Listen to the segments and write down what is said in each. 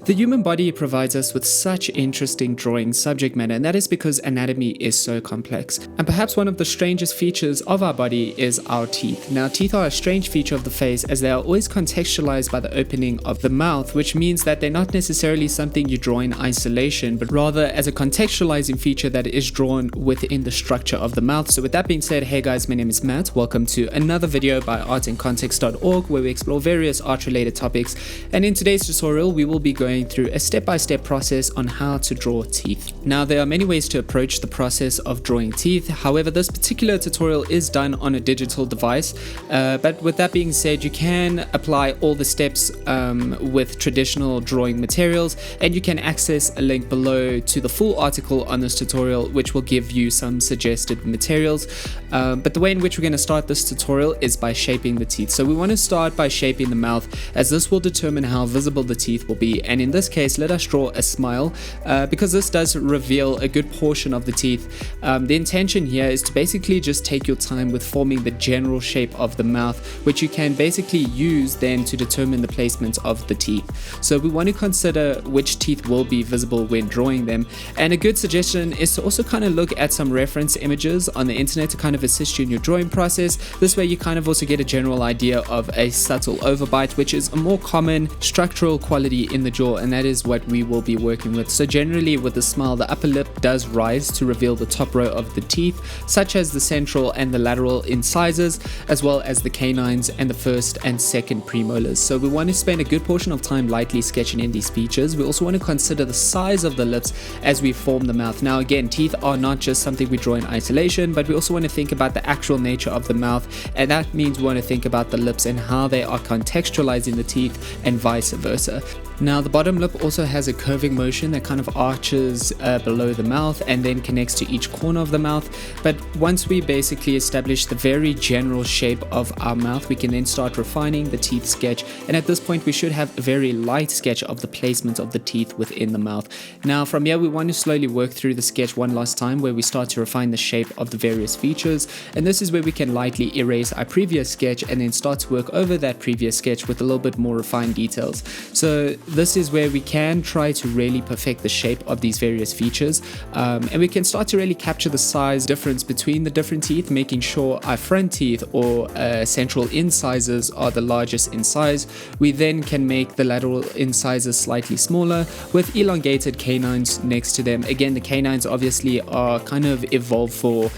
The human body provides us with such interesting drawing subject matter, and that is because anatomy is so complex. And perhaps one of the strangest features of our body is our teeth. Now, teeth are a strange feature of the face as they are always contextualized by the opening of the mouth, which means that they're not necessarily something you draw in isolation, but rather as a contextualizing feature that is drawn within the structure of the mouth. So with that being said, hey guys, my name is Matt. Welcome to another video by artandcontext.org where we explore various art-related topics. And in today's tutorial, we will be going through a step-by-step process on how to draw teeth. Now, there are many ways to approach the process of drawing teeth. However, this particular tutorial is done on a digital device. But with that being said, you can apply all the steps with traditional drawing materials, and you can access a link below to the full article on this tutorial, which will give you some suggested materials. But the way in which we're going to start this tutorial is by shaping the teeth. So we want to start by shaping the mouth, as this will determine how visible the teeth will be. And in this case, let us draw a smile because this does reveal a good portion of the teeth. The intention here is to basically just take your time with forming the general shape of the mouth, which you can basically use then to determine the placement of the teeth. So we want to consider which teeth will be visible when drawing them. And a good suggestion is to also kind of look at some reference images on the internet to kind of assist you in your drawing process. This way you kind of also get a general idea of a subtle overbite, which is a more common structural quality in the jaw, and that is what we will be working with. So generally with the smile, the upper lip does rise to reveal the top row of the teeth, such as the central and the lateral incisors, as well as the canines and the first and second premolars. So we want to spend a good portion of time lightly sketching in these features. We also want to consider the size of the lips as we form the mouth. Now again, teeth are not just something we draw in isolation, but we also want to think about the actual nature of the mouth, and that means we want to think about the lips and how they are contextualizing the teeth and vice versa. Now, the bottom lip also has a curving motion that kind of arches below the mouth and then connects to each corner of the mouth. But once we basically establish the very general shape of our mouth, we can then start refining the teeth sketch. And at this point, we should have a very light sketch of the placement of the teeth within the mouth. Now, from here, we want to slowly work through the sketch one last time where we start to refine the shape of the various features. And this is where we can lightly erase our previous sketch and then start to work over that previous sketch with a little bit more refined details. So this is where we can try to really perfect the shape of these various features, and we can start to really capture the size difference between the different teeth, making sure our front teeth or central incisors are the largest in size. We then can make the lateral incisors slightly smaller with elongated canines next to them. Again, the canines obviously are kind of evolved for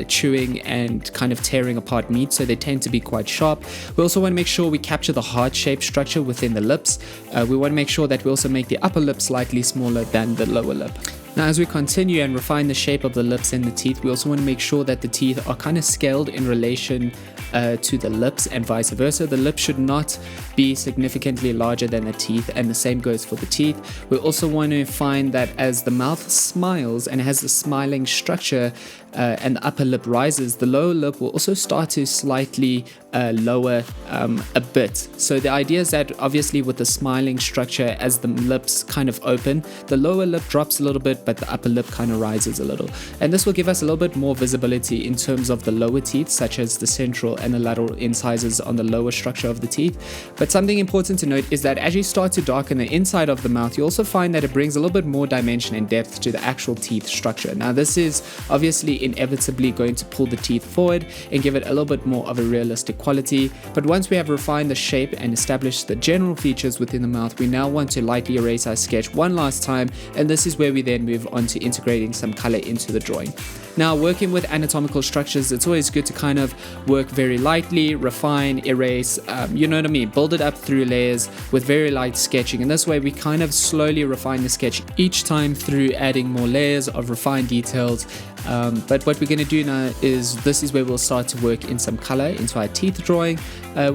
chewing and kind of tearing apart meat, so they tend to be quite sharp. We also want to make sure we capture the heart-shaped structure within the lips. We want to make sure that we also make the upper lip slightly smaller than the lower lip. Now, as we continue and refine the shape of the lips and the teeth, we also want to make sure that the teeth are kind of scaled in relation to the lips and vice versa. The lips should not be significantly larger than the teeth, and the same goes for the teeth. We also want to find that as the mouth smiles and has the smiling structure and the upper lip rises, the lower lip will also start to slightly lower a bit. So the idea is that obviously with the smiling structure, as the lips kind of open, the lower lip drops a little bit, but the upper lip kind of rises a little. And this will give us a little bit more visibility in terms of the lower teeth, such as the central and the lateral incisors on the lower structure of the teeth. But something important to note is that as you start to darken the inside of the mouth, you also find that it brings a little bit more dimension and depth to the actual teeth structure. Now, this is obviously inevitably going to pull the teeth forward and give it a little bit more of a realistic quality. But once we have refined the shape and established the general features within the mouth, we now want to lightly erase our sketch one last time, and this is where we then move on to integrating some color into the drawing. Now, working with anatomical structures, it's always good to kind of work very lightly, refine, erase, you know what I mean, build it up through layers with very light sketching. And this way we kind of slowly refine the sketch each time through adding more layers of refined details. But what we're going to do now is this is where we'll start to work in some color into our teeth drawing,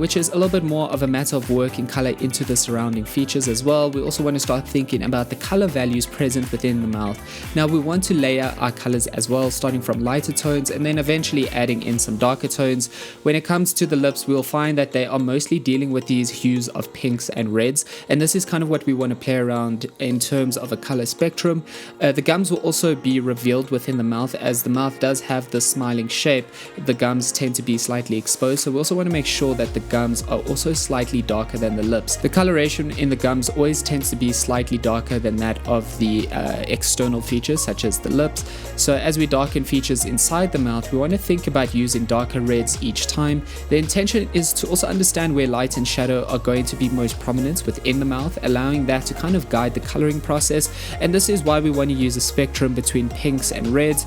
which is a little bit more of a matter of working color into the surrounding features as well. We also want to start thinking about the color values present within the mouth. Now, we want to layer our colors as well, starting from lighter tones and then eventually adding in some darker tones, When it comes to the lips, we'll find that they are mostly dealing with these hues of pinks and reds, and this is kind of what we want to play around in terms of a color spectrum. The gums will also be revealed within the mouth. As the mouth does have the smiling shape, the gums tend to be slightly exposed, so we also want to make sure that the gums are also slightly darker than the lips. The coloration in the gums always tends to be slightly darker than that of the external features such as the lips. So as we darken features inside the mouth, we want to think about using darker reds each time. The intention is to also understand where light and shadow are going to be most prominent within the mouth, allowing that to kind of guide the coloring process. And this is why we want to use a spectrum between pinks and reds,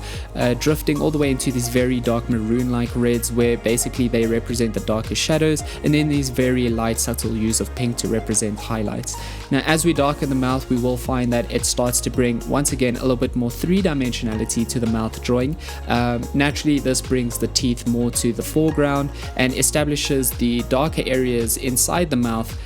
drifting all the way into these very dark maroon-like reds, where basically they represent the darker shadows, and then these very light subtle hues of pink to represent highlights. Now as we darken the mouth, we will find that it starts to bring once again a little bit more three-dimensionality to the mouth drawing. Naturally this brings the teeth more to the foreground and establishes the darker areas inside the mouth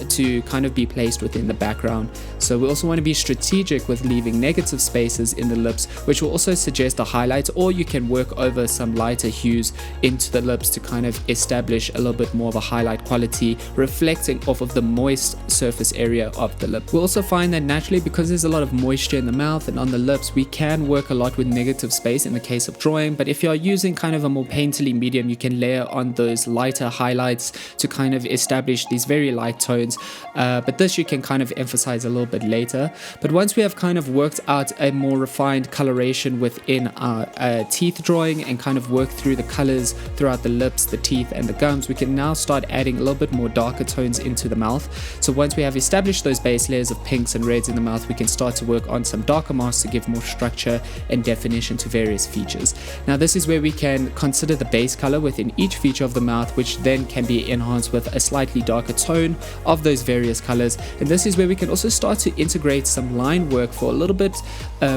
to kind of be placed within the background. So we also want to be strategic with leaving negative spaces in the lips, which will also suggest a highlight, or you can work over some lighter hues into the lips to kind of establish a little bit more of a highlight quality, reflecting off of the moist surface area of the lip. We'll also find that naturally, because there's a lot of moisture in the mouth and on the lips, we can work a lot with negative space in the case of drawing, but if you're using kind of a more painterly medium, you can layer on those lighter highlights to kind of establish these very light tones, but this you can kind of emphasize a little bit later. But once we have kind of worked out a more refined coloration within our teeth drawing and kind of worked through the colors throughout the lips, the teeth and the gums, we can now start adding a little bit more darker tones into the mouth. So once we have established those base layers of pinks and reds in the mouth, we can start to work on some darker masks to give more structure and definition to various features. Now this is where we can consider the base color within each feature of the mouth, which then can be enhanced with a slightly darker tone of those various colors. And this is where we can also start to integrate some line work for a little bit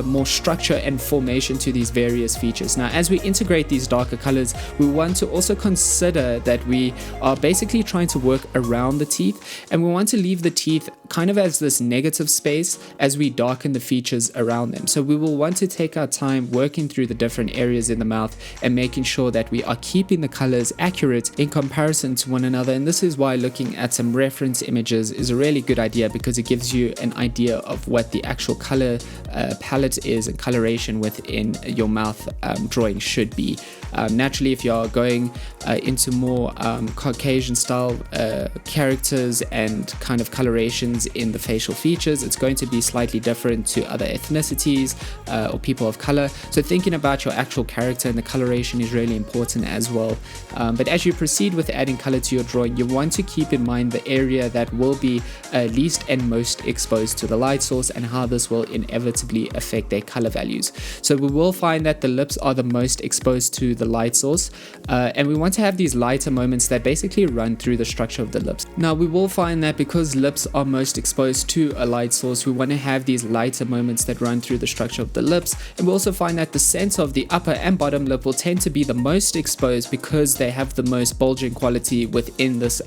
more structure and formation to these various features. Now as we integrate these darker colors, we want to also consider that we are basically trying to work around the teeth, and we want to leave the teeth kind of as this negative space as we darken the features around them. So we will want to take our time working through the different areas in the mouth and making sure that we are keeping the colors accurate in comparison to one another. And this is why looking at some reference images is a really good idea, because it gives you an idea of what the actual color palette is and coloration within your mouth drawing should be. Naturally, if you're going into more Caucasian style characters and kind of colorations in the facial features, it's going to be slightly different to other ethnicities or people of color. So thinking about your actual character and the coloration is really important as well. But as you proceed with adding color to your drawing, you want to keep in mind the area that will be least and most exposed to the light source and how this will inevitably affect their color values. So we will find that the lips are the most exposed to the light source, and we want to have these lighter moments that basically run through the structure of the lips. Now we will find that because lips are most exposed to a light source, we want to have these lighter moments that run through the structure of the lips, and we also find that the center of the upper and bottom lip will tend to be the most exposed because they have the most bulging quality within this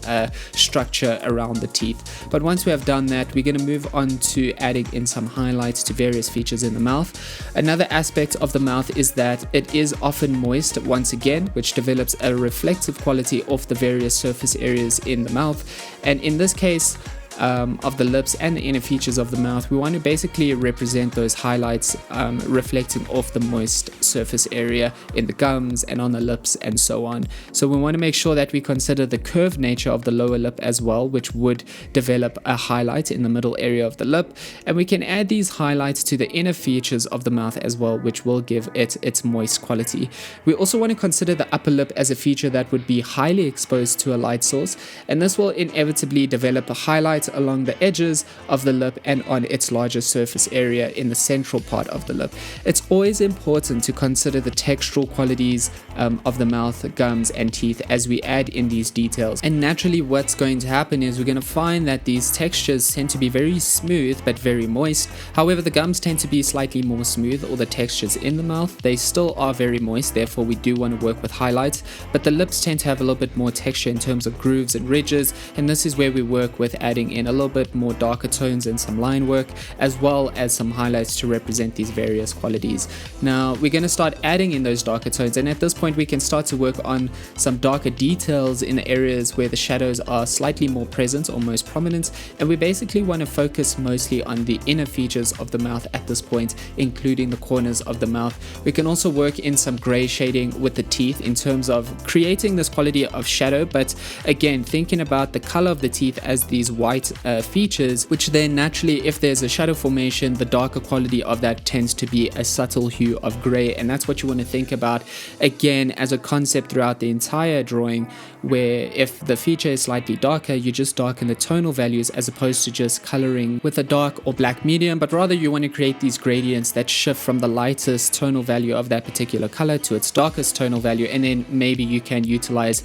structure around the teeth. But once we have done that, we're going to move on to adding in some highlights to various features in the mouth. Another aspect of the mouth is that it is often moist once again, which develops a reflective quality off the various surface areas in the mouth. And in this case, of the lips and the inner features of the mouth, we want to basically represent those highlights reflecting off the moist surface area in the gums and on the lips and so on. So we want to make sure that we consider the curved nature of the lower lip as well, which would develop a highlight in the middle area of the lip, and we can add these highlights to the inner features of the mouth as well, which will give it its moist quality. We also want to consider the upper lip as a feature that would be highly exposed to a light source, and this will inevitably develop a highlight along the edges of the lip and on its larger surface area in the central part of the lip. It's always important to consider the textural qualities of the mouth, gums and teeth as we add in these details. And naturally what's going to happen is we're going to find that these textures tend to be very smooth but very moist. However, the gums tend to be slightly more smooth, or the textures in the mouth, they still are very moist, therefore we do want to work with highlights, but the lips tend to have a little bit more texture in terms of grooves and ridges, and this is where we work with adding in a little bit more darker tones and some line work, as well as some highlights to represent these various qualities. Now we're going to start adding in those darker tones, and at this point we can start to work on some darker details in the areas where the shadows are slightly more present or most prominent, and we basically want to focus mostly on the inner features of the mouth at this point, including the corners of the mouth. We can also work in some gray shading with the teeth in terms of creating this quality of shadow, but again thinking about the color of the teeth as these white features, which then naturally, if there's a shadow formation, the darker quality of that tends to be a subtle hue of gray, and that's what you want to think about again as a concept throughout the entire drawing, where if the feature is slightly darker, you just darken the tonal values as opposed to just coloring with a dark or black medium, but rather you want to create these gradients that shift from the lightest tonal value of that particular color to its darkest tonal value, and then maybe you can utilize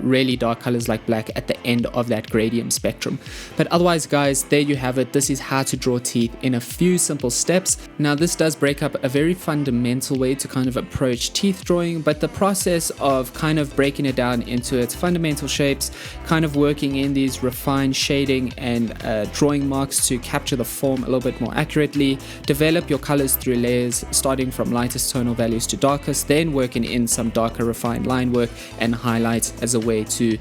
really dark colors like black at the end of that gradient spectrum. But otherwise guys, there you have it. This is how to draw teeth in a few simple steps. Now this does break up a very fundamental way to kind of approach teeth drawing, but the process of kind of breaking it down into its fundamental shapes, kind of working in these refined shading and drawing marks to capture the form a little bit more accurately, develop your colors through layers starting from lightest tonal values to darkest, then working in some darker refined line work and highlights as a way to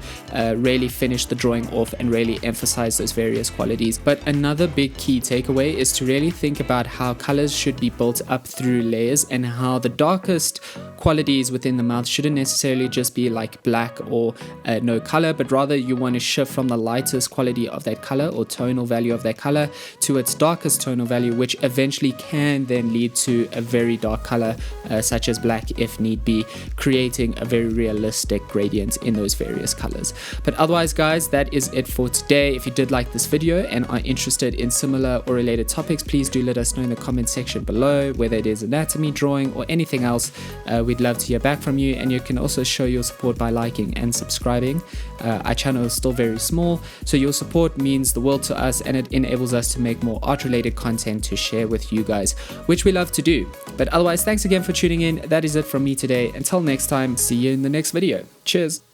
really finish the drawing off and really emphasize those various qualities. But another big key takeaway is to really think about how colors should be built up through layers, and how the darkest qualities within the mouth shouldn't necessarily just be like black or no color, but rather you want to shift from the lightest quality of that color or tonal value of that color to its darkest tonal value, which eventually can then lead to a very dark color such as black if need be, creating a very realistic gradient in those various colors. But otherwise guys, that is it for today. If you did like this video and are interested in similar or related topics, please do let us know in the comment section below, whether it is anatomy, drawing, or anything else. We'd love to hear back from you, and you can also show your support by liking and subscribing. Our channel is still very small, so your support means the world to us, and it enables us to make more art related content to share with you guys, which we love to do. But otherwise, thanks again for tuning in. That is it from me today. Until next time, see you in the next video. Cheers.